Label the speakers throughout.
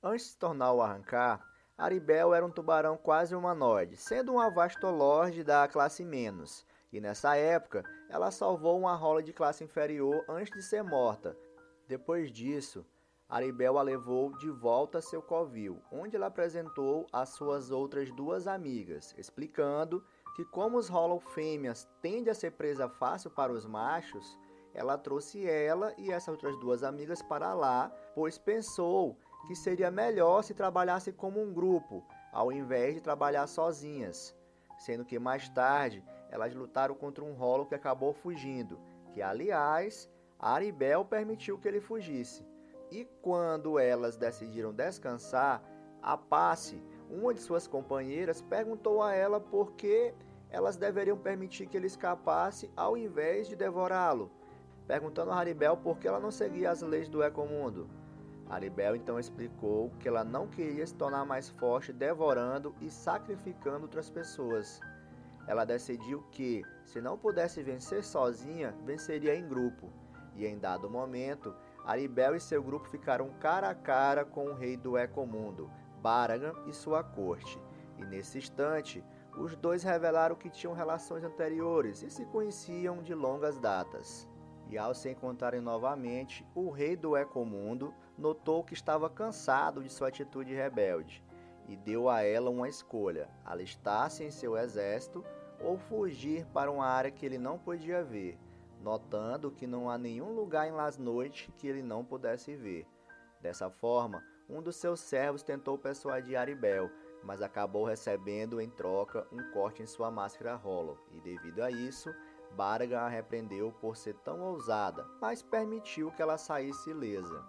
Speaker 1: Antes de se tornar o Arrancar, Aribel era um tubarão quase humanoide, sendo uma vastolorde da classe menos. E nessa época, ela salvou uma rola de classe inferior antes de ser morta. Depois disso, Aribel a levou de volta a seu covil, onde ela apresentou as suas outras duas amigas, explicando que como os Hollow fêmeas tendem a ser presa fácil para os machos, ela trouxe ela e essas outras duas amigas para lá, pois pensou que seria melhor se trabalhasse como um grupo, ao invés de trabalhar sozinhas. Sendo que mais tarde elas lutaram contra um Hollow que acabou fugindo, que aliás Aribel permitiu que ele fugisse. E quando elas decidiram descansar, a Passe, uma de suas companheiras, perguntou a ela por que elas deveriam permitir que ele escapasse ao invés de devorá-lo, perguntando a Aribel por que ela não seguia as leis do Ecomundo. Aribel então explicou que ela não queria se tornar mais forte devorando e sacrificando outras pessoas. Ela decidiu que, se não pudesse vencer sozinha, venceria em grupo. E em dado momento, Aribel e seu grupo ficaram cara a cara com o rei do Ecomundo, Baragan e sua corte. E nesse instante, os dois revelaram que tinham relações anteriores e se conheciam de longas datas. E ao se encontrarem novamente, o rei do Ecomundo notou que estava cansado de sua atitude rebelde e deu a ela uma escolha: alistar-se em seu exército ou fugir para uma área que ele não podia ver, notando que não há nenhum lugar em Las Noites que ele não pudesse ver. Dessa forma, um dos seus servos tentou persuadir Aribel, mas acabou recebendo em troca um corte em sua máscara Hollow, e devido a isso, Baragan a repreendeu por ser tão ousada, mas permitiu que ela saísse ilesa.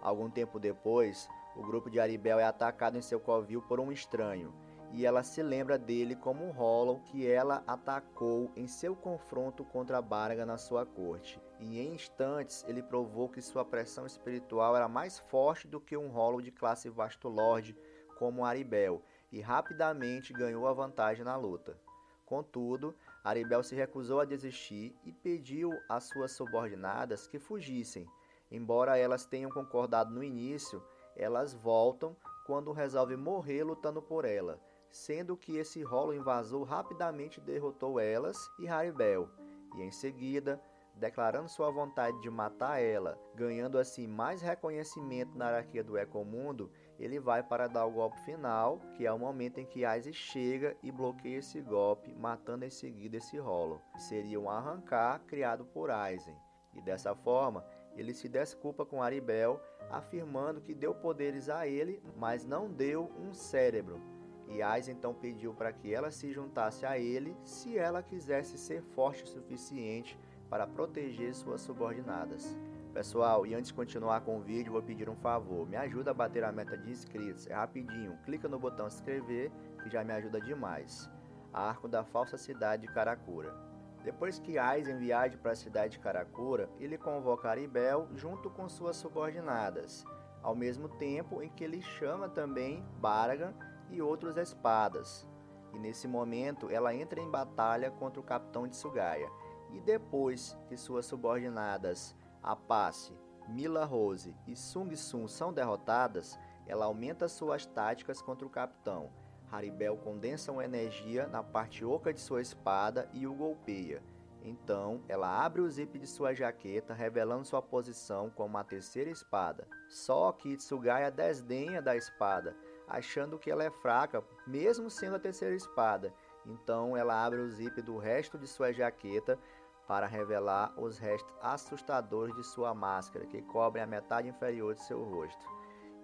Speaker 1: Algum tempo depois, o grupo de Aribel é atacado em seu covil por um estranho, e ela se lembra dele como um Hollow que ela atacou em seu confronto contra Baragan na sua corte. E em instantes ele provou que sua pressão espiritual era mais forte do que um Hollow de classe Vastolord como Aribel, e rapidamente ganhou a vantagem na luta. Contudo, Aribel se recusou a desistir e pediu às suas subordinadas que fugissem. Embora elas tenham concordado no início, elas voltam quando resolve morrer lutando por ela, sendo que esse Hollow invasor rapidamente derrotou elas e Aribel, e em seguida, declarando sua vontade de matar ela, ganhando assim mais reconhecimento na hierarquia do Ecomundo, ele vai para dar o golpe final, que é o momento em que Aizen chega e bloqueia esse golpe, matando em seguida esse Hollow. Seria um arrancar criado por Aizen, e dessa forma, ele se desculpa com Aribel, afirmando que deu poderes a ele, mas não deu um cérebro. E Aizen então pediu para que ela se juntasse a ele se ela quisesse ser forte o suficiente para proteger suas subordinadas. Pessoal, e antes de continuar com o vídeo, vou pedir um favor. Me ajuda a bater a meta de inscritos. É rapidinho, clica no botão se inscrever, que já me ajuda demais. Arco da falsa cidade de Karakura. Depois que Aizen viaja para a cidade de Karakura, ele convoca Aribel junto com suas subordinadas, ao mesmo tempo em que ele chama também Baragan e outros espadas. E nesse momento ela entra em batalha contra o capitão de Sugaya. E depois que suas subordinadas Apache, Mila Rose e Sung Sun são derrotadas, ela aumenta suas táticas contra o capitão. Aribel condensa uma energia na parte oca de sua espada e o golpeia. Então, ela abre o zip de sua jaqueta, revelando sua posição como a terceira espada. Só que Tsugaya desdenha da espada, achando que ela é fraca, mesmo sendo a terceira espada. Então, ela abre o zip do resto de sua jaqueta para revelar os restos assustadores de sua máscara, que cobrem a metade inferior de seu rosto.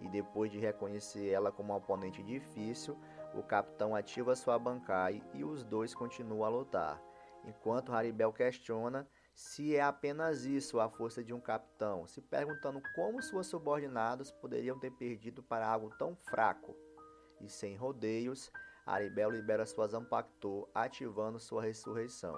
Speaker 1: E depois de reconhecer ela como um oponente difícil, o capitão ativa sua Bankai e os dois continuam a lutar, enquanto Aribel questiona se é apenas isso a força de um capitão, se perguntando como suas subordinadas poderiam ter perdido para algo tão fraco. E sem rodeios, Aribel libera sua Zanpakuto, ativando sua ressurreição,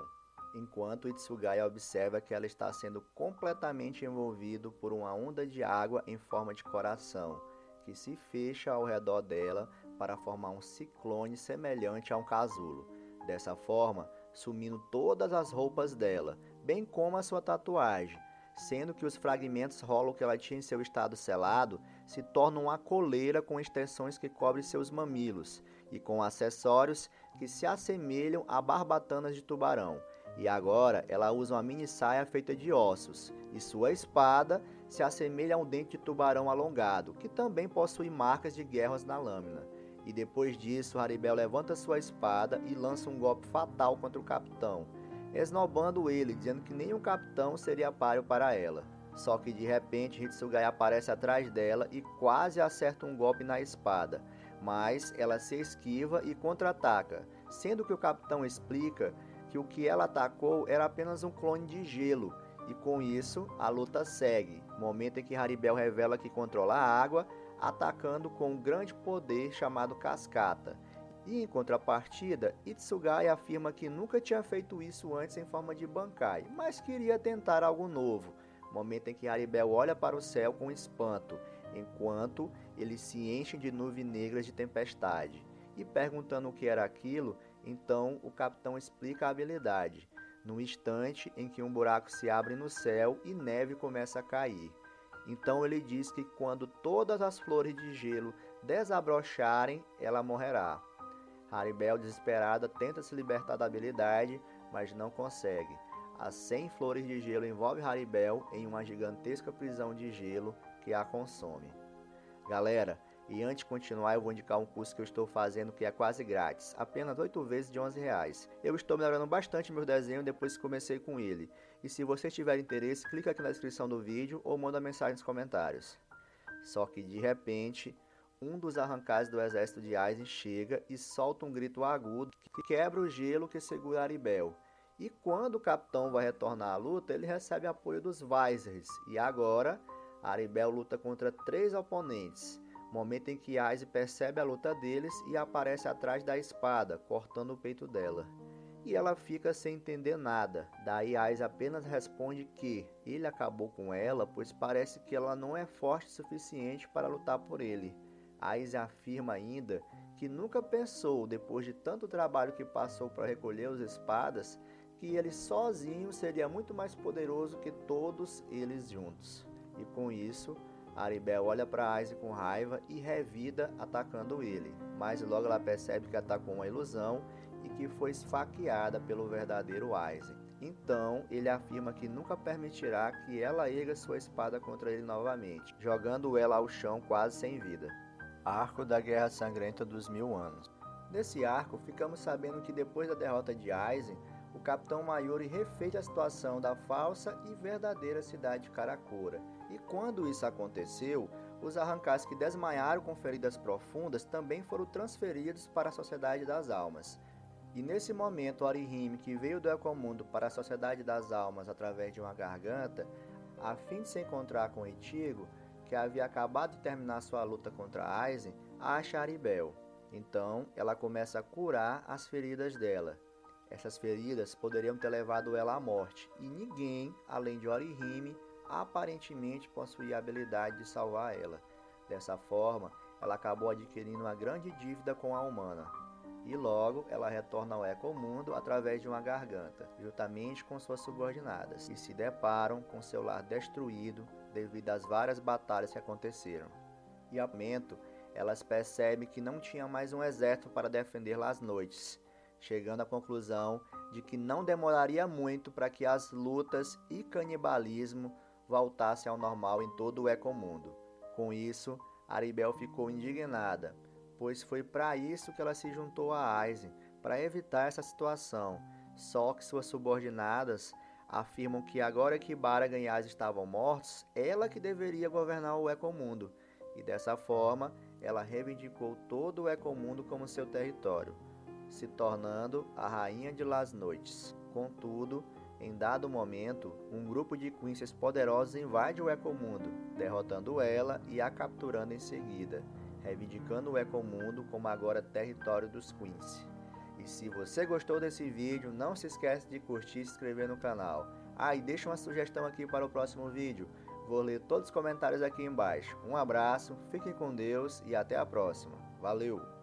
Speaker 1: enquanto Itsugaya observa que ela está sendo completamente envolvida por uma onda de água em forma de coração, que se fecha ao redor dela para formar um ciclone semelhante a um casulo, dessa forma sumindo todas as roupas dela, bem como a sua tatuagem, sendo que os fragmentos rolo que ela tinha em seu estado selado se tornam uma coleira com extensões que cobrem seus mamilos e com acessórios que se assemelham a barbatanas de tubarão. E agora ela usa uma mini saia feita de ossos, e sua espada se assemelha a um dente de tubarão alongado, que também possui marcas de guerras na lâmina. E depois disso, Haribel levanta sua espada e lança um golpe fatal contra o capitão, esnobando ele, dizendo que nenhum capitão seria páreo para ela. Só que de repente Hitsugaya aparece atrás dela e quase acerta um golpe na espada, mas ela se esquiva e contra-ataca, sendo que o capitão explica que o que ela atacou era apenas um clone de gelo, e com isso a luta segue, momento em que Haribel revela que controla a água, atacando com um grande poder chamado cascata. E em contrapartida, Hitsugaya afirma que nunca tinha feito isso antes em forma de Bankai, mas queria tentar algo novo, momento em que Haribel olha para o céu com espanto, enquanto eles se enchem de nuvens negras de tempestade. E perguntando o que era aquilo, então o capitão explica a habilidade, no instante em que um buraco se abre no céu e neve começa a cair. Então ele diz que quando todas as flores de gelo desabrocharem, ela morrerá. Haribel, desesperada, tenta se libertar da habilidade, mas não consegue. As 100 flores de gelo envolvem Haribel em uma gigantesca prisão de gelo que a consome. Galera, e antes de continuar, eu vou indicar um curso que eu estou fazendo que é quase grátis, apenas 8 vezes de R$11. Eu estou melhorando bastante meus desenhos depois que comecei com ele. E se você tiver interesse, clica aqui na descrição do vídeo ou manda mensagem nos comentários. Só que de repente, um dos arrancados do exército de Aizen chega e solta um grito agudo que quebra o gelo que segura Haribel. E quando o capitão vai retornar à luta, ele recebe apoio dos Vizers. E agora, Haribel luta contra 3 oponentes. Momento em que Aizen percebe a luta deles e aparece atrás da espada, cortando o peito dela. E ela fica sem entender nada. Daí Aizen apenas responde que ele acabou com ela, pois parece que ela não é forte o suficiente para lutar por ele. Aizen afirma ainda que nunca pensou, depois de tanto trabalho que passou para recolher as espadas, que ele sozinho seria muito mais poderoso que todos eles juntos. E com isso, Haribel olha para Aizen com raiva e revida atacando ele, mas logo ela percebe que atacou uma ilusão e que foi esfaqueada pelo verdadeiro Aizen. Então ele afirma que nunca permitirá que ela erga sua espada contra ele novamente, jogando ela ao chão quase sem vida. Arco da Guerra Sangrenta dos 1000 Anos. Nesse arco, ficamos sabendo que depois da derrota de Aizen, o Capitão Mayuri refez a situação da falsa e verdadeira cidade de Karakura. E quando isso aconteceu, os arrancais que desmaiaram com feridas profundas também foram transferidos para a Sociedade das Almas. E nesse momento, Orihime, que veio do Ecomundo para a Sociedade das Almas através de uma garganta, a fim de se encontrar com Ichigo, que havia acabado de terminar sua luta contra Aizen, acha Haribel. Então, ela começa a curar as feridas dela. Essas feridas poderiam ter levado ela à morte, e ninguém, além de Orihime, aparentemente possuía a habilidade de salvar ela. Dessa forma, ela acabou adquirindo uma grande dívida com a humana. E logo, ela retorna ao Ecomundo através de uma garganta, juntamente com suas subordinadas, e se deparam com seu lar destruído devido às várias batalhas que aconteceram. E ao momento, elas percebem que não tinha mais um exército para defender las noites, chegando à conclusão de que não demoraria muito para que as lutas e canibalismo voltassem ao normal em todo o Ecomundo. Com isso, Haribel ficou indignada, pois foi para isso que ela se juntou a Aizen, para evitar essa situação. Só que suas subordinadas afirmam que agora que Baraga e Aizen estavam mortos, ela que deveria governar o Ecomundo, e dessa forma ela reivindicou todo o Ecomundo como seu território, se tornando a Rainha de Las Noites. Contudo, em dado momento, um grupo de Quincy's poderosos invade o Ecomundo, derrotando ela e a capturando em seguida, reivindicando o Ecomundo como agora território dos Quincy. E se você gostou desse vídeo, não se esquece de curtir e se inscrever no canal. E deixa uma sugestão aqui para o próximo vídeo. Vou ler todos os comentários aqui embaixo. Um abraço, fiquem com Deus e até a próxima. Valeu!